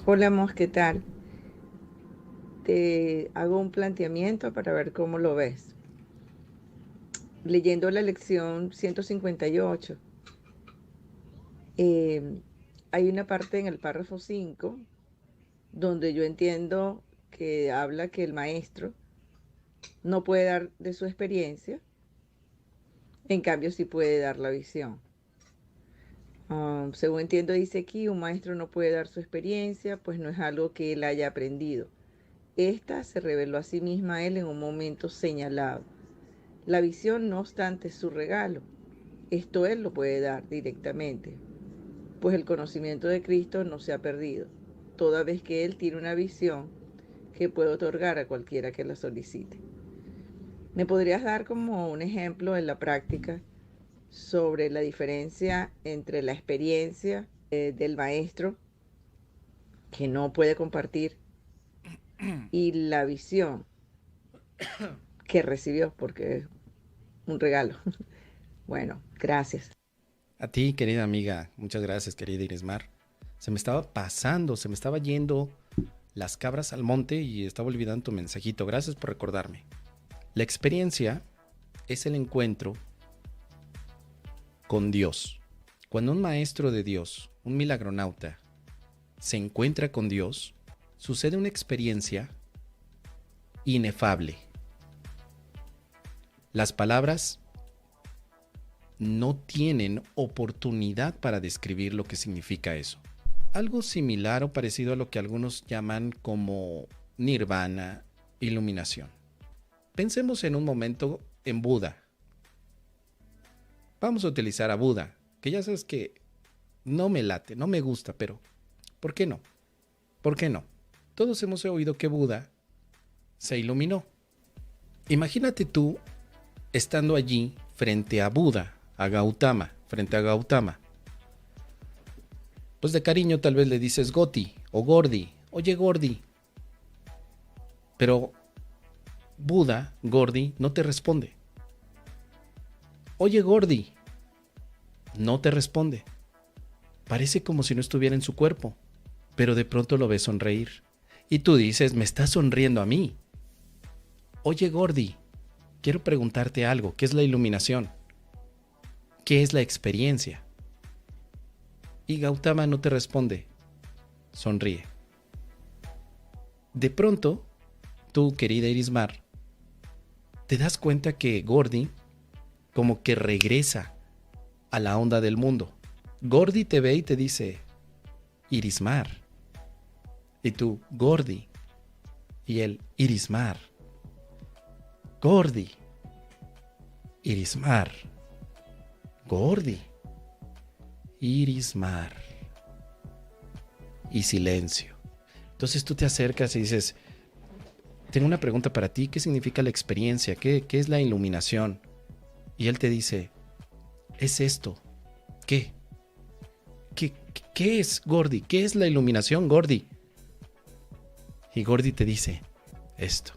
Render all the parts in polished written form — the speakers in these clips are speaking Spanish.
Hola, Mos, ¿qué tal? Te hago un planteamiento para ver cómo lo ves. Leyendo la lección 158, eh, hay una parte en el párrafo 5 donde yo entiendo que habla que el maestro no puede dar de su experiencia, en cambio sí puede dar la visión. Según entiendo, dice aquí, un maestro no puede dar su experiencia, pues no es algo que él haya aprendido. Esta se reveló a sí misma a él en un momento señalado. La visión, no obstante, es su regalo. Esto Él lo puede dar directamente, pues el conocimiento de Cristo no se ha perdido, toda vez que Él tiene una visión que puede otorgar a cualquiera que la solicite. ¿Me podrías dar como un ejemplo en la práctica sobre la diferencia entre la experiencia del maestro que no puede compartir y la visión que recibió porque es un regalo? Bueno, gracias. A ti, querida amiga, muchas gracias, querida Irismar. Se me estaba pasando, se me estaba yendo las cabras al monte y estaba olvidando tu mensajito. Gracias por recordarme. La experiencia es el encuentro con Dios. Cuando un maestro de Dios, un milagronauta, se encuentra con Dios, sucede una experiencia inefable. Las palabras no tienen oportunidad para describir lo que significa eso. Algo similar o parecido a lo que algunos llaman como nirvana, iluminación. Pensemos en un momento en Buda. Vamos a utilizar a Buda, que ya sabes que no me late, no me gusta, pero ¿por qué no? ¿Por qué no? Todos hemos oído que Buda se iluminó. Imagínate tú estando allí frente a Buda, a Gautama, frente a Gautama. Pues de cariño tal vez le dices Goti o Gordi, oye Gordi, pero Buda, Gordi, no te responde. Oye Gordi, no te responde. Parece como si no estuviera en su cuerpo, pero de pronto lo ves sonreír. Y tú dices, me estás sonriendo a mí. Oye Gordi, quiero preguntarte algo, ¿qué es la iluminación? ¿Qué es la experiencia? Y Gautama no te responde, sonríe. De pronto, tú, querida Irismar, te das cuenta que Gordi como que regresa a la onda del mundo. Gordi te ve y te dice, Irismar. Y tú, Gordi. Y él, Irismar. Gordi. Irismar. Gordi. Irismar. Y silencio. Entonces tú te acercas y dices, tengo una pregunta para ti, ¿qué significa la experiencia? ¿Qué es la iluminación? Y él te dice, es esto. ¿Qué? ¿Qué es, Gordi? ¿Qué es la iluminación, Gordi? Y Gordi te dice, esto.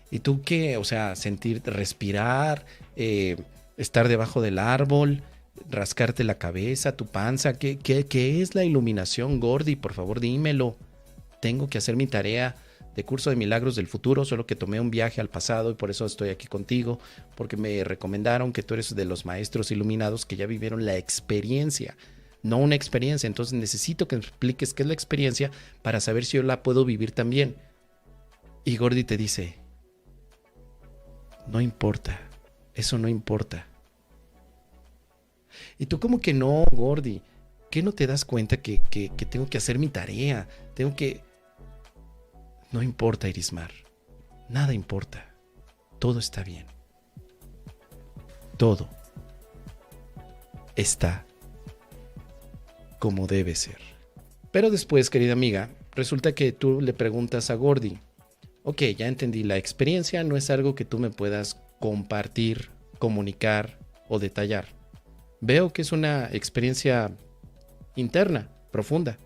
¿Y tú qué? O sea, sentir, respirar, estar debajo del árbol, rascarte la cabeza, tu panza. ¿Qué es la iluminación, Gordi? Por favor, dímelo. Tengo que hacer mi tarea de curso de milagros del futuro, solo que tomé un viaje al pasado y por eso estoy aquí contigo, porque me recomendaron que tú eres de los maestros iluminados que ya vivieron la experiencia, no una experiencia. Entonces necesito que me expliques qué es la experiencia para saber si yo la puedo vivir también. Y Gordy te dice, no importa, eso no importa. Y tú como que no, Gordy, ¿qué no te das cuenta que tengo que hacer mi tarea? Tengo que... No importa, Irismar, nada importa, todo está bien, todo está como debe ser. Pero después, querida amiga, resulta que tú le preguntas a Gordy, ok, ya entendí, la experiencia no es algo que tú me puedas compartir, comunicar o detallar. Veo que es una experiencia interna, profunda.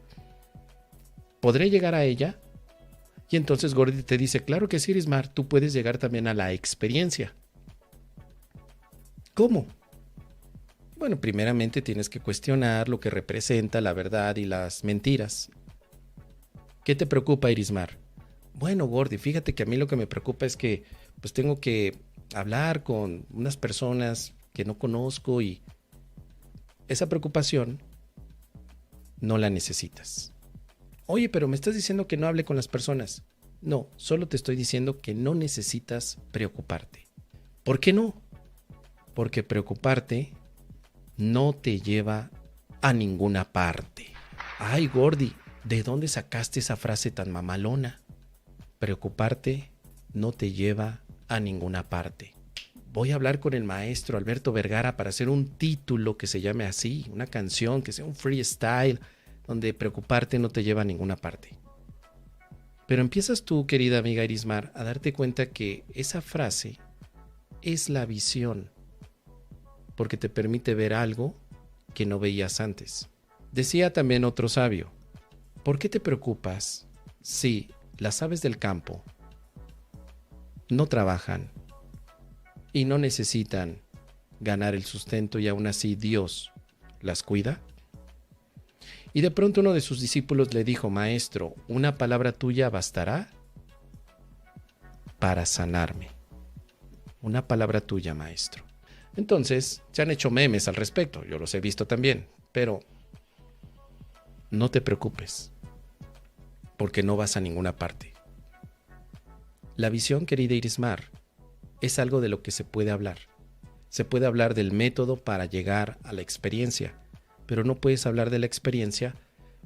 ¿Podré llegar a ella? Y entonces Gordy te dice, claro que sí, Irismar, tú puedes llegar también a la experiencia. ¿Cómo? Bueno, primeramente tienes que cuestionar lo que representa la verdad y las mentiras. ¿Qué te preocupa, Irismar? Bueno, Gordy, fíjate que a mí lo que me preocupa es que pues tengo que hablar con unas personas que no conozco y esa preocupación no la necesitas. Oye, pero me estás diciendo que no hable con las personas. No, solo te estoy diciendo que no necesitas preocuparte. ¿Por qué no? Porque preocuparte no te lleva a ninguna parte. Ay, Gordy, ¿de dónde sacaste esa frase tan mamalona? Preocuparte no te lleva a ninguna parte. Voy a hablar con el maestro Alberto Vergara para hacer un título que se llame así, una canción que sea un freestyle, donde preocuparte no te lleva a ninguna parte. Pero empiezas tú, querida amiga Irismar, a darte cuenta que esa frase es la visión, porque te permite ver algo que no veías antes. Decía también otro sabio, ¿por qué te preocupas si las aves del campo no trabajan y no necesitan ganar el sustento y aún así Dios las cuida? Y de pronto uno de sus discípulos le dijo, maestro, ¿una palabra tuya bastará para sanarme? Una palabra tuya, maestro. Entonces, se han hecho memes al respecto, yo los he visto también, pero no te preocupes, porque no vas a ninguna parte. La visión, querida Irismar, es algo de lo que se puede hablar. Se puede hablar del método para llegar a la experiencia, pero no puedes hablar de la experiencia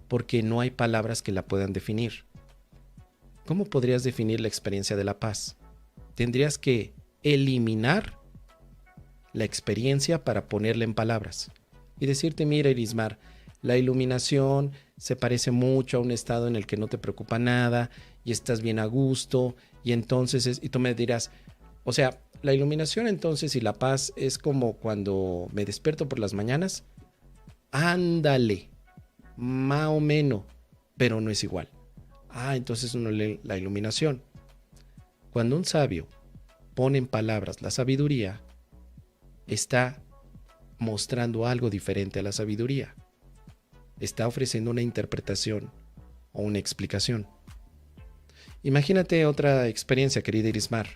porque no hay palabras que la puedan definir. ¿Cómo podrías definir la experiencia de la paz? Tendrías que eliminar la experiencia para ponerla en palabras y decirte, mira, Irismar, la iluminación se parece mucho a un estado en el que no te preocupa nada y estás bien a gusto y entonces, y tú me dirás, o sea, la iluminación entonces y la paz es como cuando me despierto por las mañanas. Ándale, más o menos, pero no es igual. Entonces uno lee la iluminación. Cuando un sabio pone en palabras la sabiduría, está mostrando algo diferente a la sabiduría. Está ofreciendo una interpretación o una explicación. Imagínate otra experiencia, querida Irismar.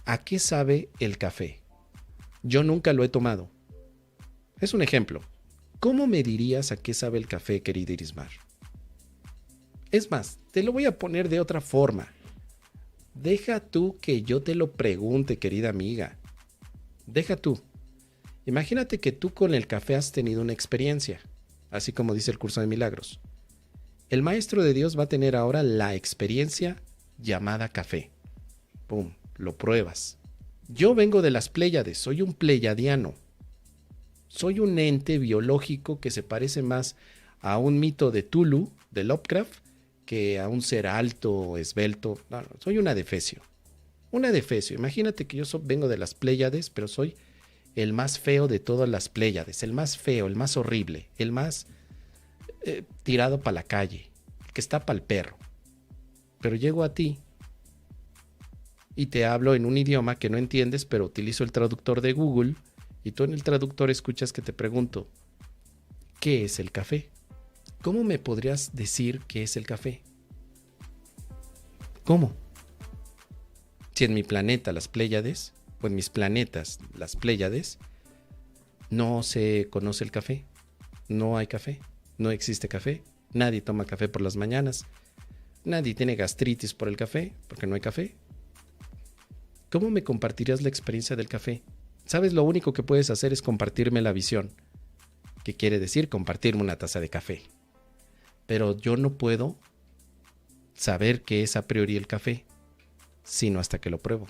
¿A qué sabe el café? Yo nunca lo he tomado. Es un ejemplo. ¿Cómo me dirías a qué sabe el café, querida Irismar? Es más, te lo voy a poner de otra forma. Deja tú que yo te lo pregunte, querida amiga. Deja tú. Imagínate que tú con el café has tenido una experiencia, así como dice el curso de milagros. El maestro de Dios va a tener ahora la experiencia llamada café. ¡Pum! Lo pruebas. Yo vengo de las Pléyades, soy un pleyadiano. Soy un ente biológico que se parece más a un mito de Tulu, de Lovecraft, que a un ser alto, esbelto. No, soy un adefesio. Un adefesio. Imagínate que yo vengo de las Pléyades, pero soy el más feo de todas las Pléyades. El más feo, el más horrible, el más tirado para la calle, el que está para el perro. Pero llego a ti y te hablo en un idioma que no entiendes, pero utilizo el traductor de Google. Y tú en el traductor escuchas que te pregunto, ¿qué es el café? ¿Cómo me podrías decir qué es el café? ¿Cómo? Si en mi planeta, las Pléyades, o en mis planetas, las Pléyades, no se conoce el café, no hay café, no existe café, nadie toma café por las mañanas, nadie tiene gastritis por el café, porque no hay café. ¿Cómo me compartirías la experiencia del café? ¿Sabes? Lo único que puedes hacer es compartirme la visión. ¿Qué quiere decir? Compartirme una taza de café. Pero yo no puedo saber qué es a priori el café, sino hasta que lo pruebo.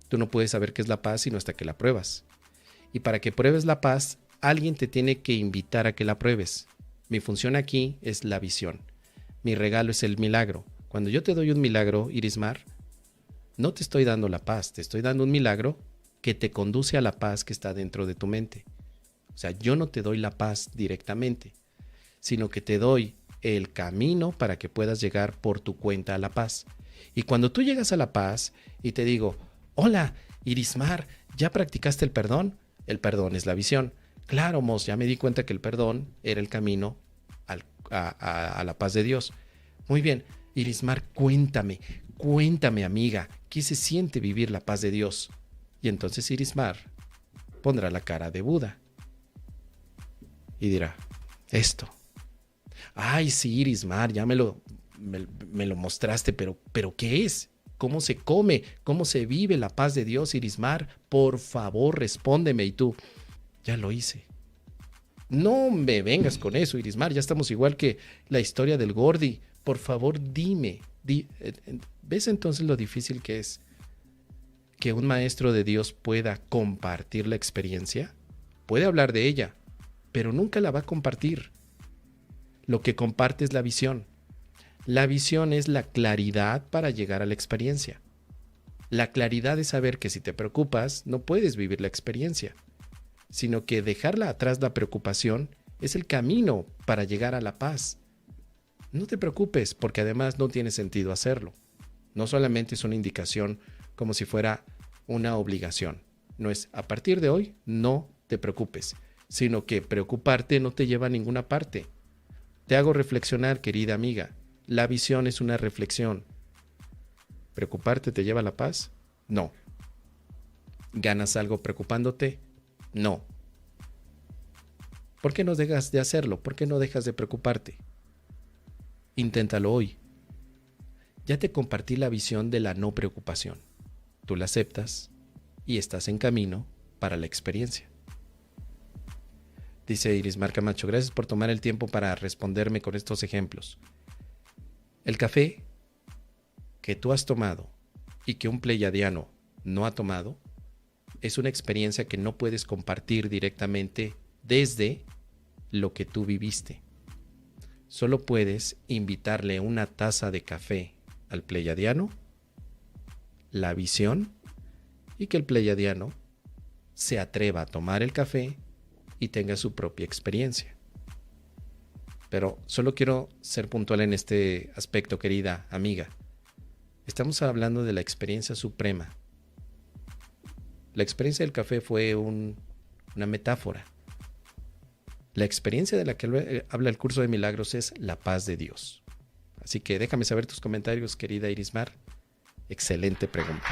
Tú no puedes saber qué es la paz, sino hasta que la pruebas. Y para que pruebes la paz, alguien te tiene que invitar a que la pruebes. Mi función aquí es la visión. Mi regalo es el milagro. Cuando yo te doy un milagro, Irismar, no te estoy dando la paz, te estoy dando un milagro que te conduce a la paz que está dentro de tu mente. O sea, yo no te doy la paz directamente, sino que te doy el camino para que puedas llegar por tu cuenta a la paz. Y cuando tú llegas a la paz y te digo, hola, Irismar, ¿ya practicaste el perdón? El perdón es la visión. Claro, Mos, ya me di cuenta que el perdón era el camino a la paz de Dios. Muy bien, Irismar, cuéntame amiga, ¿qué se siente vivir la paz de Dios? Y entonces Irismar pondrá la cara de Buda y dirá, esto. Ay, sí, Irismar, ya me lo mostraste, pero ¿qué es? ¿Cómo se come? ¿Cómo se vive la paz de Dios, Irismar? Por favor, respóndeme. Y tú, ya lo hice. No me vengas con eso, Irismar, ya estamos igual que la historia del Gordi. Por favor, dime. ¿Ves entonces lo difícil que es que un maestro de Dios pueda compartir la experiencia? Puede hablar de ella, pero nunca la va a compartir. Lo que comparte es la visión. La visión es la claridad para llegar a la experiencia. La claridad es saber que si te preocupas, no puedes vivir la experiencia, sino que dejarla atrás la preocupación es el camino para llegar a la paz. No te preocupes, porque además no tiene sentido hacerlo. No solamente es una indicación como si fuera una obligación. No es a partir de hoy, no te preocupes, sino que preocuparte no te lleva a ninguna parte. Te hago reflexionar, querida amiga. La visión es una reflexión. ¿Preocuparte te lleva a la paz? No. ¿Ganas algo preocupándote? No. ¿Por qué no dejas de hacerlo? ¿Por qué no dejas de preocuparte? Inténtalo hoy. Ya te compartí la visión de la no preocupación. Tú la aceptas y estás en camino para la experiencia. Dice Irismar Camacho, gracias por tomar el tiempo para responderme con estos ejemplos. El café que tú has tomado y que un pleyadiano no ha tomado es una experiencia que no puedes compartir directamente desde lo que tú viviste. Solo puedes invitarle una taza de café al pleyadiano, la visión, y que el pleyadiano se atreva a tomar el café y tenga su propia experiencia. Pero solo quiero ser puntual en este aspecto, querida amiga. Estamos hablando de la experiencia suprema. La experiencia del café fue una metáfora. La experiencia de la que habla el curso de milagros es la paz de Dios. Así que déjame saber tus comentarios, querida Irismar. Excelente pregunta.